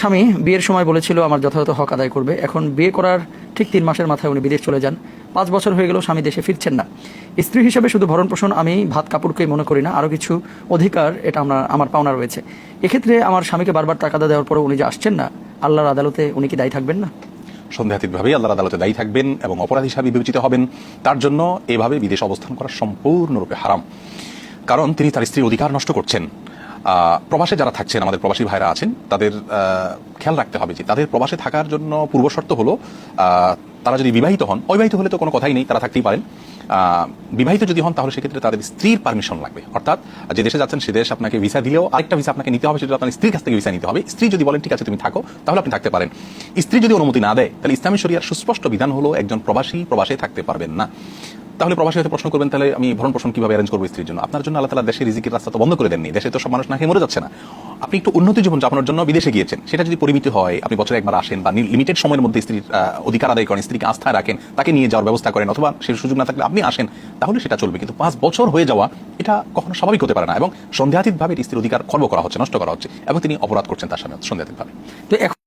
স্বামী বিয়ের সময় বলেছিল আমার যথাযথ হক আদায় করবে। এখন বিয়ে করার ঠিক 3 মাসের মাথায় উনি বিদেশ চলে যান। 5 বছর হয়ে গেল স্বামী দেশে ফিরছেন না। স্ত্রী হিসেবে শুধু ভরণ পোষণ আমি ভাত কাপড়কেই মনে করি না, আরও কিছু অধিকার এটা আমার পাওনা রয়েছে। এক্ষেত্রে আমার স্বামীকে বারবার তাগাদা দেওয়ার পরে উনি যে আসছেন না, আল্লাহর আদালতে উনি কি দায়ী থাকবেন না? সন্দেহাতীতভাবেই আল্লাহর আদালতে দায়ী থাকবেন এবং অপরাধ হিসাবে বিবেচিত হবেন। তার জন্য এভাবে বিদেশে অবস্থান করা সম্পূর্ণরূপে হারাম, কারণ তিনি তার স্ত্রীর অধিকার নষ্ট করছেন। প্রবাসে যারা থাকছেন, আমাদের প্রবাসী ভাইরা আছেন, তাদের খেয়াল রাখতে হবে যে তাদের প্রবাসে থাকার জন্য পূর্বশর্ত হলো তারা যদি বিবাহিত হন। অবিবাহিত হলে তো কোনো কথাই নেই, তারা থাকতেই পারেন। বিবাহিত যদি হন তাহলে সেক্ষেত্রে তাদের স্ত্রীর পারমিশন লাগবে। অর্থাৎ যে দেশে যাচ্ছেন সে দেশ আপনাকে ভিসা দিলেও আরেকটা ভিসা আপনাকে নিতে হবে, সেটা আপনার স্ত্রীর কাছ থেকে ভিসা নিতে হবে। স্ত্রী যদি বলেন ঠিক আছে তুমি থাকো, তাহলে আপনি থাকতে পারেন। স্ত্রী যদি অনুমতি না দেয়, তাহলে ইসলামী শরিয়ার সুস্পষ্ট বিধান হলো একজন প্রবাসী প্রবাসে থাকতে পারবেন না। তাহলে প্রবাসী হয়তো প্রশ্ন করবেন, তাহলে আমি ভরণ পোষণ কিভাবে অ্যারেঞ্জ করবো স্ত্রীর জন্য? আপনার জন্য আল্লাহ তাআলা দেশের রিজিকের রাস্তা তো বন্ধ করে দেননি। দেশে তো সব মানুষ না খেয়ে মরে যাচ্ছে না। আপনি একটু উন্নতি জীবন যাপনের জন্য বিদেশে গিয়েছেন, সেটা যদি পরিমিত হয়, আপনি বছরে একবার আসেন বা লিমিটেড সময়ের মধ্যে স্ত্রীর অধিকার আদায় করেন, স্ত্রীকে আস্থায় রাখেন, তাকে নিয়ে যাওয়ার ব্যবস্থা করেন, অথবা সেই সুযোগ না থাকলে আপনি আসেন, তাহলে সেটা চলবে। কিন্তু 5 বছর হয়ে যাওয়া এটা কখনো স্বাভাবিক হতে পারে না, এবং সন্দেহাতীতভাবে স্ত্রীর অধিকার খর্ব করা হচ্ছে, নষ্ট করা হচ্ছে, এবং তিনি অপরাধ করছেন তার সামনে সন্দেহাতীতভাবে। তো এখন